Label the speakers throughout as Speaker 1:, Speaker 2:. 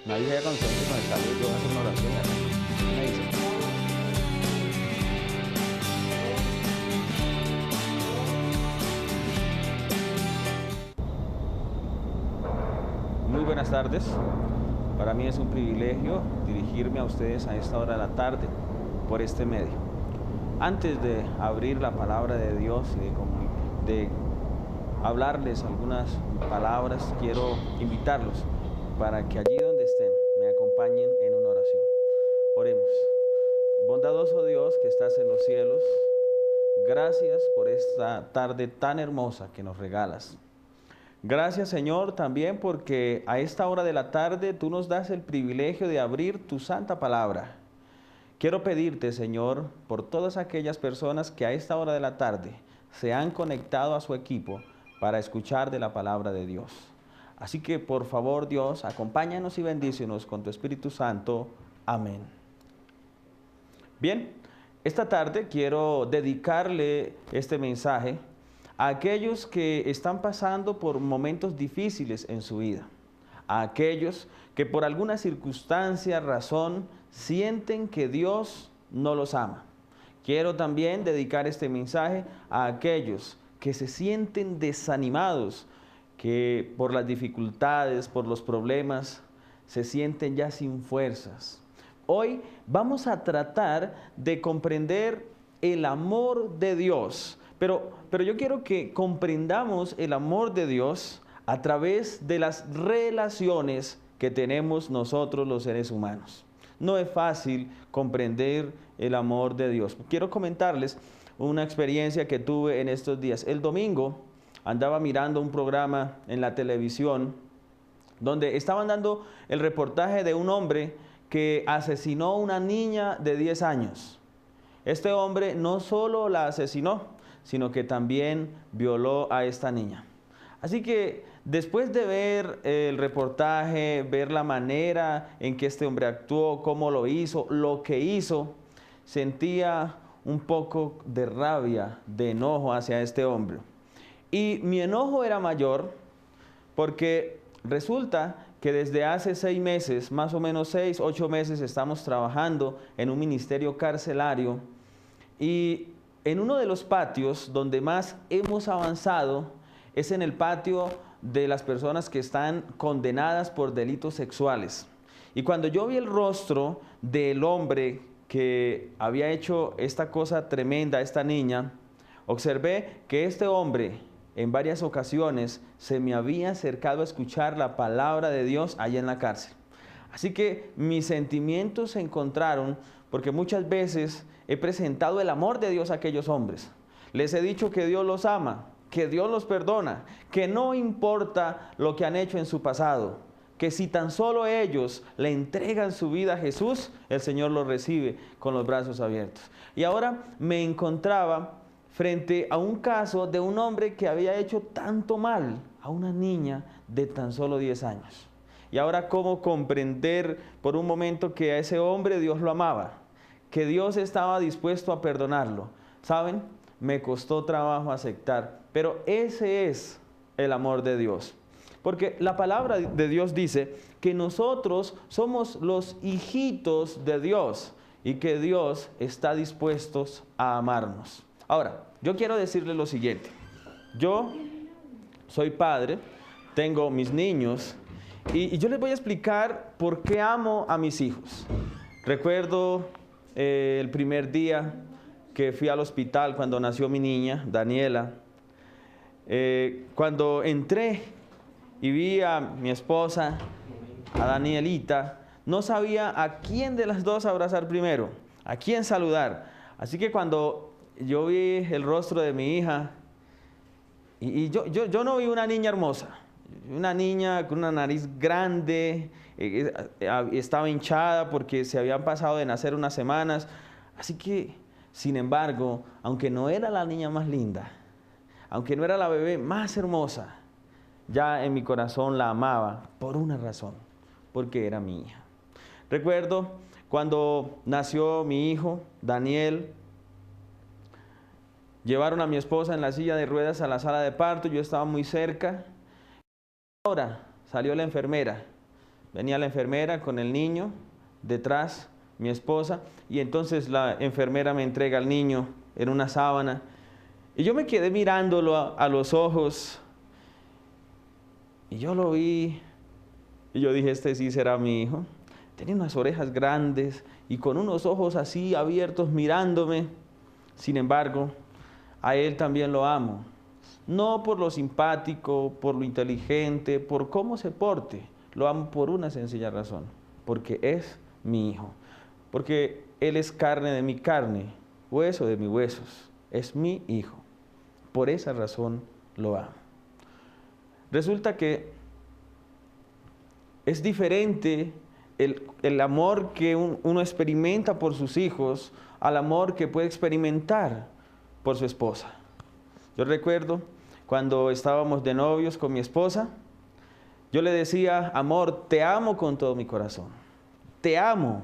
Speaker 1: Me avisa ya cuando estemos con el saludo, yo voy a hacer una oración. Me dice. Muy buenas tardes. Para mí es un privilegio dirigirme a ustedes a esta hora de la tarde por este medio. Antes de abrir la palabra de Dios y de hablarles algunas palabras, quiero invitarlos para que allí donde estén me acompañen en una oración. Oremos. Bondadoso Dios que estás en los cielos, gracias por esta tarde tan hermosa que nos regalas. Gracias, Señor, también porque a esta hora de la tarde tú nos das el privilegio de abrir tu santa palabra. Quiero pedirte, Señor, por todas aquellas personas que a esta hora de la tarde se han conectado a su equipo para escuchar de la palabra de Dios. Así que, por favor, Dios, acompáñanos y bendícenos con tu Espíritu Santo. Amén. Bien, esta tarde quiero dedicarle este mensaje a aquellos que están pasando por momentos difíciles en su vida, a aquellos que por alguna circunstancia, razón, sienten que Dios no los ama. Quiero también dedicar este mensaje a aquellos que se sienten desanimados, que por las dificultades, por los problemas, se sienten ya sin fuerzas. Hoy vamos a tratar de comprender el amor de Dios. Pero yo quiero que comprendamos el amor de Dios a través de las relaciones que tenemos nosotros los seres humanos. No es fácil comprender el amor de Dios. Quiero comentarles una experiencia que tuve en estos días. El domingo andaba mirando un programa en la televisión donde estaban dando el reportaje de un hombre que asesinó a una niña de 10 años. Este hombre no solo la asesinó, sino que también violó a esta niña. Así que después de ver el reportaje, ver la manera en que este hombre actuó, cómo lo hizo, lo que hizo, sentía un poco de rabia, de enojo hacia este hombre. Y mi enojo era mayor porque resulta que desde hace 6 meses, más o menos 6, 8 meses, estamos trabajando en un ministerio carcelario y en uno de los patios donde más hemos avanzado es en el patio de las personas que están condenadas por delitos sexuales. Y cuando yo vi el rostro del hombre que había hecho esta cosa tremenda a esta niña, observé que este hombre en varias ocasiones se me había acercado a escuchar la palabra de Dios allá en la cárcel. Así que mis sentimientos se encontraron porque muchas veces he presentado el amor de Dios a aquellos hombres. Les he dicho que Dios los ama, que Dios los perdona, que no importa lo que han hecho en su pasado, que si tan solo ellos le entregan su vida a Jesús, el Señor los recibe con los brazos abiertos. Y ahora me encontraba frente a un caso de un hombre que había hecho tanto mal a una niña de tan solo 10 años. Y ahora, ¿cómo comprender por un momento que a ese hombre Dios lo amaba? Que Dios estaba dispuesto a perdonarlo. ¿Saben? Me costó trabajo aceptar, pero ese es el amor de Dios. Porque la palabra de Dios dice que nosotros somos los hijitos de Dios y que Dios está dispuesto a amarnos. Ahora, yo quiero decirles lo siguiente. Yo soy padre, tengo mis niños y yo les voy a explicar por qué amo a mis hijos. Recuerdo el primer día que fui al hospital cuando nació mi niña, Daniela. Cuando entré y vi a mi esposa, a Danielita, no sabía a quién de las dos abrazar primero, a quién saludar. Así que cuando yo vi el rostro de mi hija, y yo no vi una niña hermosa, una niña con una nariz grande, estaba hinchada porque se habían pasado de nacer unas semanas. Así que, sin embargo, aunque no era la niña más linda, aunque no era la bebé más hermosa, ya en mi corazón la amaba por una razón, porque era mi hija. Recuerdo cuando nació mi hijo, Daniel, llevaron a mi esposa en la silla de ruedas a la sala de parto, yo estaba muy cerca. Ahora salió la enfermera, venía la enfermera con el niño, detrás mi esposa, y entonces la enfermera me entrega al niño en una sábana, y yo me quedé mirándolo a los ojos, y yo lo vi, y yo dije, este sí será mi hijo. Tenía unas orejas grandes, y con unos ojos así abiertos mirándome. Sin embargo, a él también lo amo. No por lo simpático, por lo inteligente, por cómo se porte. Lo amo por una sencilla razón, porque es mi hijo. Porque él es carne de mi carne, hueso de mis huesos. Es mi hijo. Por esa razón lo amo. Resulta que es diferente el amor que uno experimenta por sus hijos al amor que puede experimentar por su esposa. Yo recuerdo cuando estábamos de novios con mi esposa, yo le decía, amor, te amo con todo mi corazón, te amo.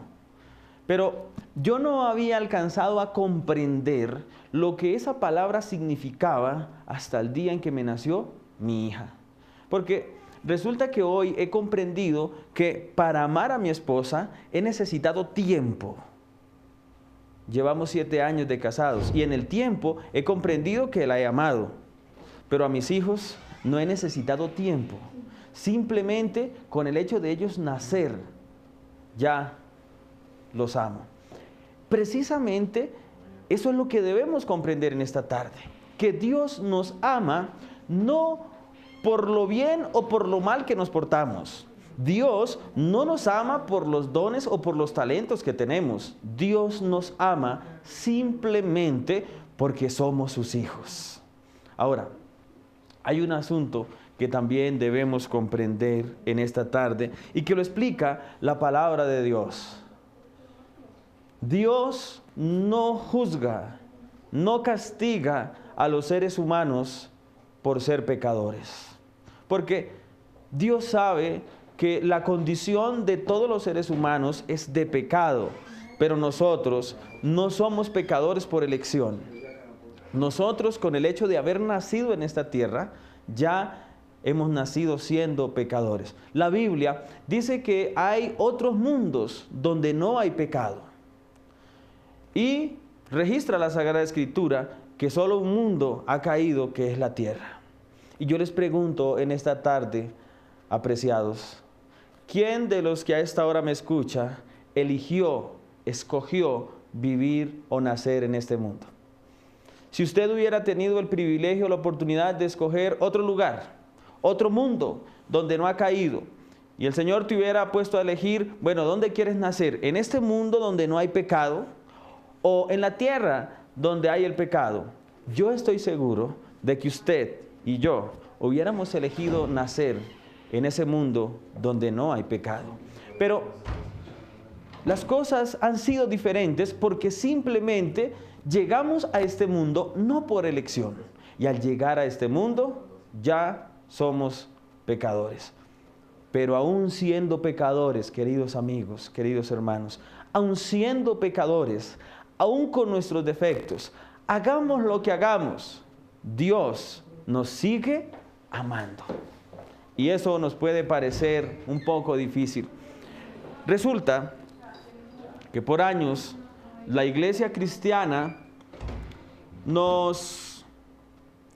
Speaker 1: Pero yo no había alcanzado a comprender lo que esa palabra significaba hasta el día en que me nació mi hija. Porque resulta que hoy he comprendido que para amar a mi esposa he necesitado tiempo. Llevamos 7 años de casados y en el tiempo he comprendido que la he amado. Pero a mis hijos no he necesitado tiempo. Simplemente con el hecho de ellos nacer, ya los amo. Precisamente eso es lo que debemos comprender en esta tarde. Que Dios nos ama no por lo bien o por lo mal que nos portamos. Dios no nos ama por los dones o por los talentos que tenemos. Dios nos ama simplemente porque somos sus hijos. Ahora, hay un asunto que también debemos comprender en esta tarde y que lo explica la palabra de Dios. Dios no juzga, no castiga a los seres humanos por ser pecadores. Porque Dios sabe que la condición de todos los seres humanos es de pecado, pero nosotros no somos pecadores por elección. Nosotros, con el hecho de haber nacido en esta tierra, ya hemos nacido siendo pecadores. La Biblia dice que hay otros mundos donde no hay pecado. Y registra la Sagrada Escritura que solo un mundo ha caído, que es la tierra. Y yo les pregunto en esta tarde, apreciados, ¿quién de los que a esta hora me escucha escogió vivir o nacer en este mundo? Si usted hubiera tenido el privilegio, la oportunidad de escoger otro lugar, otro mundo donde no ha caído, y el Señor te hubiera puesto a elegir, bueno, ¿dónde quieres nacer? ¿En este mundo donde no hay pecado o en la tierra donde hay el pecado? Yo estoy seguro de que usted y yo hubiéramos elegido nacer en ese mundo donde no hay pecado. Pero las cosas han sido diferentes porque simplemente llegamos a este mundo no por elección. Y al llegar a este mundo ya somos pecadores. Pero aún siendo pecadores, queridos amigos, queridos hermanos, aún siendo pecadores, aún con nuestros defectos, hagamos lo que hagamos, Dios nos sigue amando. Y eso nos puede parecer un poco difícil. Resulta que por años la iglesia cristiana nos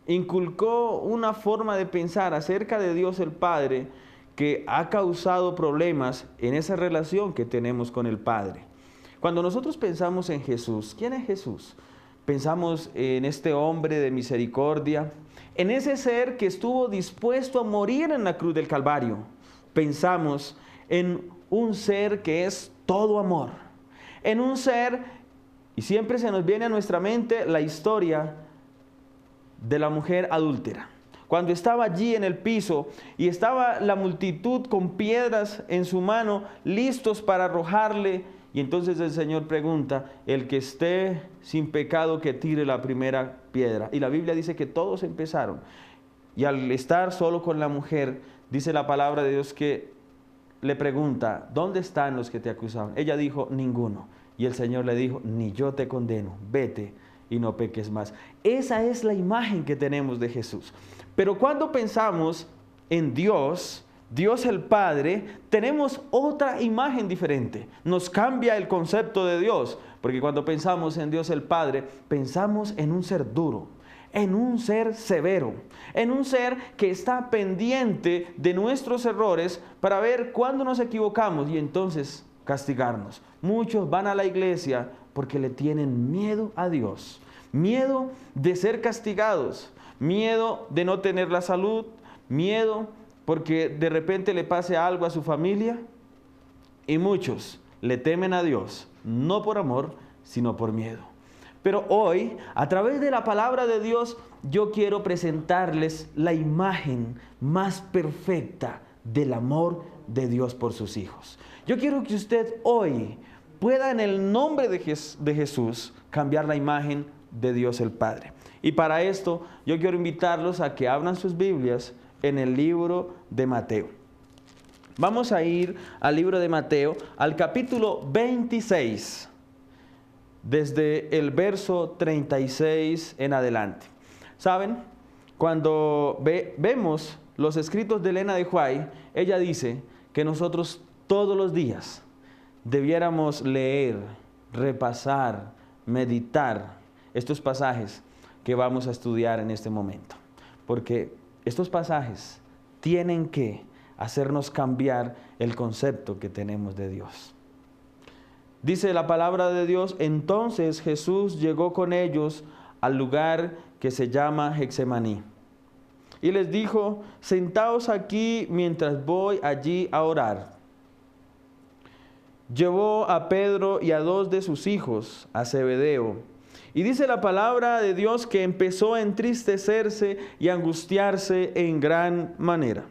Speaker 1: inculcó una forma de pensar acerca de Dios el Padre que ha causado problemas en esa relación que tenemos con el Padre. Cuando nosotros pensamos en Jesús, ¿quién es Jesús? Pensamos en este hombre de misericordia, en ese ser que estuvo dispuesto a morir en la cruz del Calvario. Pensamos en un ser que es todo amor, en un ser, y siempre se nos viene a nuestra mente la historia de la mujer adúltera. Cuando estaba allí en el piso y estaba la multitud con piedras en su mano, listos para arrojarle, y entonces el Señor pregunta, el que esté sin pecado que tire la primera piedra. Y la Biblia dice que todos empezaron. Y al estar solo con la mujer, dice la palabra de Dios que le pregunta, ¿dónde están los que te acusaban? Ella dijo, ninguno. Y el Señor le dijo, ni yo te condeno, vete y no peques más. Esa es la imagen que tenemos de Jesús. Pero cuando pensamos en Dios, Dios el Padre, tenemos otra imagen diferente. Nos cambia el concepto de Dios, porque cuando pensamos en Dios el Padre, pensamos en un ser duro, en un ser severo, en un ser que está pendiente de nuestros errores para ver cuándo nos equivocamos y entonces castigarnos. Muchos van a la iglesia porque le tienen miedo a Dios, miedo de ser castigados, miedo de no tener la salud, miedo porque de repente le pase algo a su familia, y muchos le temen a Dios, no por amor, sino por miedo. Pero hoy, a través de la palabra de Dios, yo quiero presentarles la imagen más perfecta del amor de Dios por sus hijos. Yo quiero que usted hoy pueda, en el nombre de Jesús, cambiar la imagen de Dios el Padre. Y para esto, yo quiero invitarlos a que abran sus Biblias en el libro de Mateo. Vamos a ir al libro de Mateo, al capítulo 26, desde el verso 36 en adelante. ¿Saben? Cuando vemos los escritos de Elena de White, ella dice que nosotros todos los días debiéramos leer, repasar, meditar estos pasajes que vamos a estudiar en este momento. Porque estos pasajes tienen que hacernos cambiar el concepto que tenemos de Dios. Dice la palabra de Dios: entonces Jesús llegó con ellos al lugar que se llama Getsemaní y les dijo: sentaos aquí mientras voy allí a orar. Llevó a Pedro y a 2 de sus hijos, a Zebedeo, y dice la palabra de Dios que empezó a entristecerse y a angustiarse en gran manera.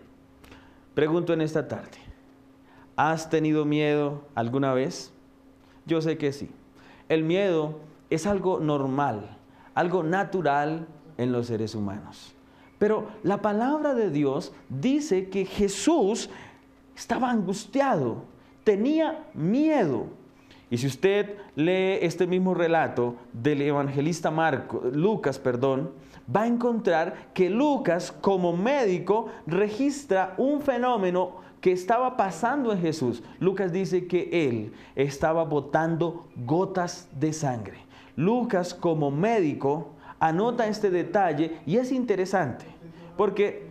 Speaker 1: Pregunto en esta tarde, ¿has tenido miedo alguna vez? Yo sé que sí. El miedo es algo normal, algo natural en los seres humanos. Pero la palabra de Dios dice que Jesús estaba angustiado, tenía miedo. Y si usted lee este mismo relato del evangelista Lucas, va a encontrar que Lucas, como médico, registra un fenómeno que estaba pasando en Jesús. Lucas dice que él estaba botando gotas de sangre. Lucas, como médico, anota este detalle y es interesante, porque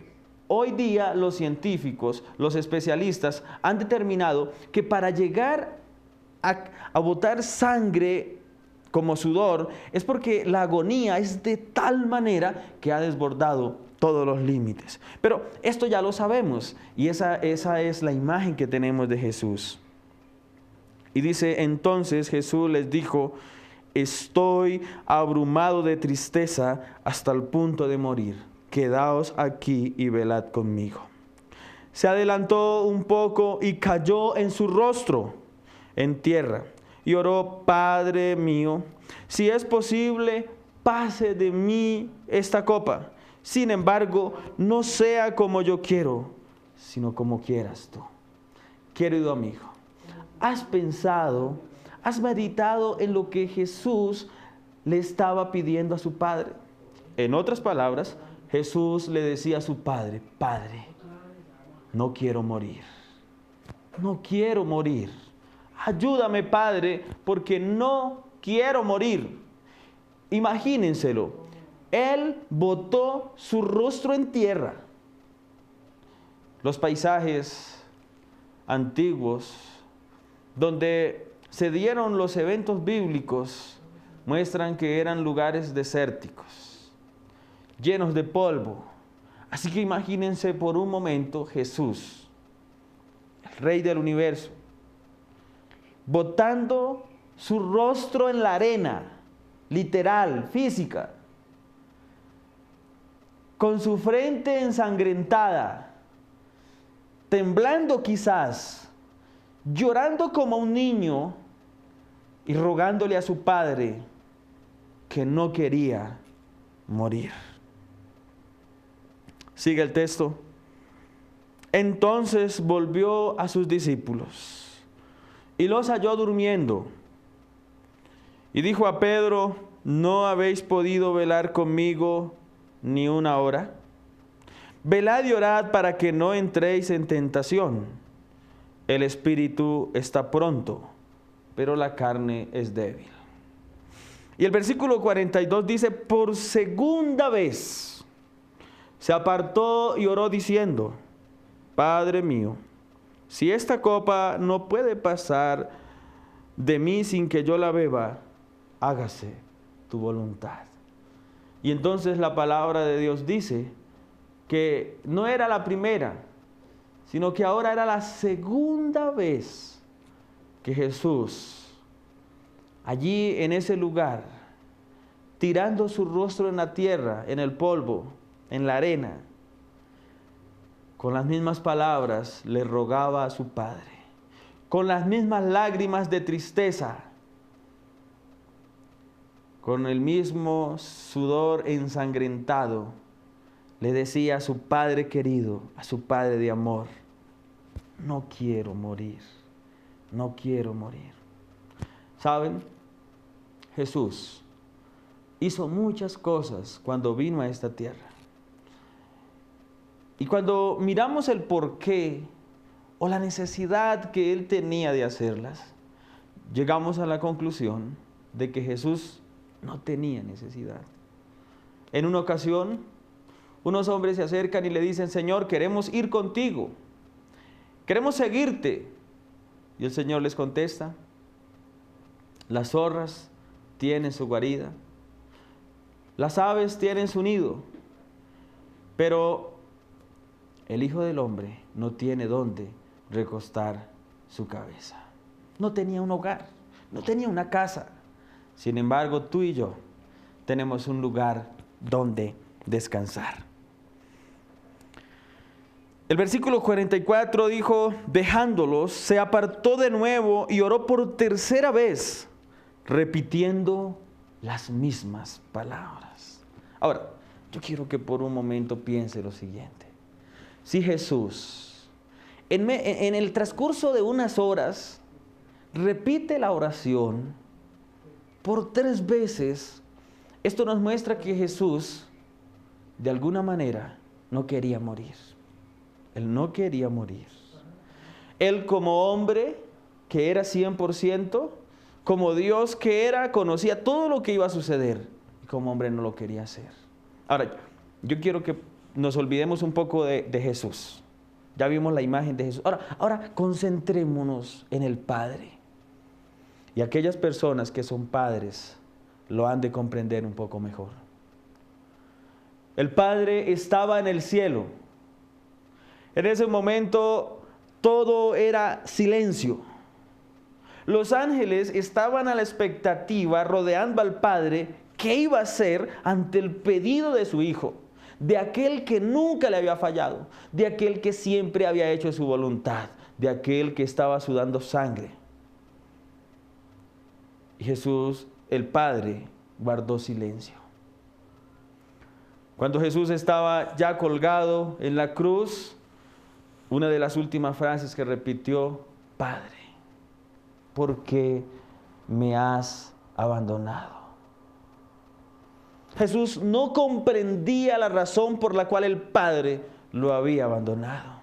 Speaker 1: hoy día los científicos, los especialistas han determinado que para llegar a botar sangre como sudor es porque la agonía es de tal manera que ha desbordado todos los límites. Pero esto ya lo sabemos y esa es la imagen que tenemos de Jesús. Y dice: entonces Jesús les dijo: estoy abrumado de tristeza hasta el punto de morir. Quedaos aquí y velad conmigo. Se adelantó un poco y cayó en su rostro en tierra y oró: Padre mío, si es posible, pase de mí esta copa. Sin embargo, no sea como yo quiero, sino como quieras tú. Querido amigo, ¿has pensado, has meditado en lo que Jesús le estaba pidiendo a su Padre? En otras palabras, Jesús le decía a su Padre: Padre, no quiero morir. No quiero morir. Ayúdame, Padre, porque no quiero morir. Imagínenselo. Él botó su rostro en tierra. Los paisajes antiguos donde se dieron los eventos bíblicos muestran que eran lugares desérticos, llenos de polvo. Así que imagínense por un momento Jesús, el Rey del universo, botando su rostro en la arena, literal, física, con su frente ensangrentada, temblando quizás, llorando como un niño y rogándole a su Padre que no quería morir. Sigue el texto. Entonces volvió a sus discípulos y los halló durmiendo. Y dijo a Pedro: ¿no habéis podido velar conmigo ni una hora? velad y orad para que no entréis en tentación. El espíritu está pronto, pero la carne es débil. Y el versículo 42 dice, por segunda vez se apartó y oró diciendo, Padre mío, si esta copa no puede pasar de mí sin que yo la beba, hágase tu voluntad. Y entonces la palabra de Dios dice que no era la primera, sino que ahora era la segunda vez que Jesús, allí en ese lugar, tirando su rostro en la tierra, en el polvo, en la arena, con las mismas palabras le rogaba a su Padre, con las mismas lágrimas de tristeza, con el mismo sudor ensangrentado, le decía a su Padre querido, a su Padre de amor, no quiero morir, no quiero morir. ¿Saben? Jesús hizo muchas cosas cuando vino a esta tierra. Y cuando miramos el porqué o la necesidad que Él tenía de hacerlas, llegamos a la conclusión de que Jesús no tenía necesidad. En una ocasión, unos hombres se acercan y le dicen, Señor, queremos ir contigo, queremos seguirte. Y el Señor les contesta, las zorras tienen su guarida, las aves tienen su nido, pero el Hijo del Hombre no tiene dónde recostar su cabeza. No tenía un hogar, no tenía una casa. Sin embargo, tú y yo tenemos un lugar donde descansar. El versículo 44 dijo, dejándolos, se apartó de nuevo y oró por tercera vez, repitiendo las mismas palabras. Ahora, yo quiero que por un momento piense lo siguiente. Si Jesús, en el transcurso de unas horas, repite la oración por 3 veces, esto nos muestra que Jesús, de alguna manera, no quería morir. Él no quería morir. Él como hombre, que era 100%, como Dios que era, conocía todo lo que iba a suceder. Y como hombre no lo quería hacer. Ahora, yo quiero que nos olvidemos un poco de Jesús. Ya vimos la imagen de Jesús. Ahora concentrémonos en el Padre. Y aquellas personas que son padres lo han de comprender un poco mejor. El Padre estaba en el cielo. En ese momento todo era silencio. Los ángeles estaban a la expectativa, rodeando al Padre, qué iba a hacer ante el pedido de su Hijo, de aquel que nunca le había fallado, de aquel que siempre había hecho su voluntad, de aquel que estaba sudando sangre. Y Jesús, el Padre, guardó silencio. Cuando Jesús estaba ya colgado en la cruz, una de las últimas frases que repitió, Padre, ¿por qué me has abandonado? Jesús no comprendía la razón por la cual el Padre lo había abandonado.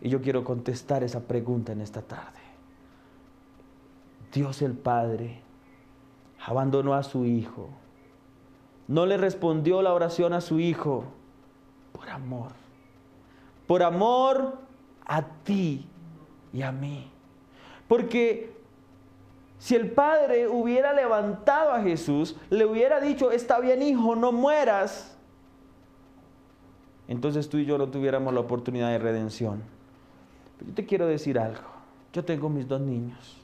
Speaker 1: Y yo quiero contestar esa pregunta en esta tarde. Dios el Padre abandonó a su Hijo. No le respondió la oración a su Hijo por amor. Por amor a ti y a mí. Porque si el Padre hubiera levantado a Jesús, le hubiera dicho, está bien hijo, no mueras, entonces tú y yo no tuviéramos la oportunidad de redención. Pero yo te quiero decir algo, yo tengo mis 2 niños.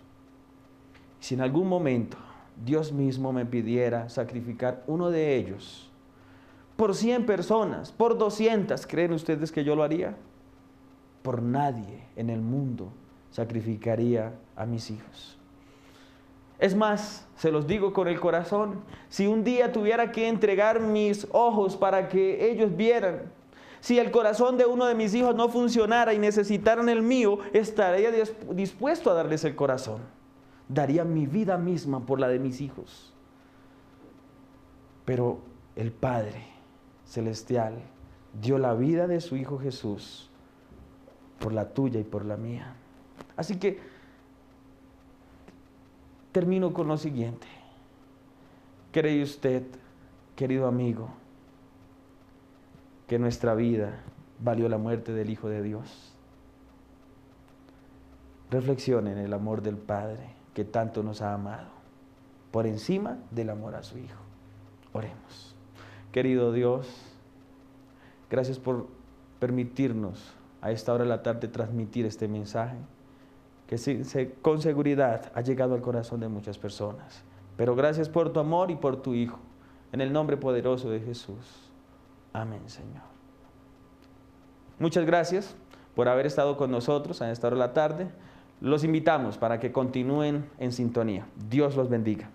Speaker 1: Y si en algún momento Dios mismo me pidiera sacrificar uno de ellos, por 100 personas, por 200, ¿creen ustedes que yo lo haría? Por nadie en el mundo sacrificaría a mis hijos. Es más, se los digo con el corazón, si un día tuviera que entregar mis ojos para que ellos vieran, si el corazón de uno de mis hijos no funcionara y necesitaran el mío, estaría dispuesto a darles el corazón. Daría mi vida misma por la de mis hijos. Pero el Padre Celestial dio la vida de su Hijo Jesús por la tuya y por la mía. Así que termino con lo siguiente. ¿Cree usted, querido amigo, que nuestra vida valió la muerte del Hijo de Dios? Reflexione en el amor del Padre que tanto nos ha amado, por encima del amor a su Hijo. Oremos. Querido Dios, gracias por permitirnos a esta hora de la tarde transmitir este mensaje, que con seguridad ha llegado al corazón de muchas personas. Pero gracias por tu amor y por tu Hijo. En el nombre poderoso de Jesús. Amén, Señor. Muchas gracias por haber estado con nosotros a esta hora de la tarde. Los invitamos para que continúen en sintonía. Dios los bendiga.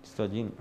Speaker 1: Estoy allí.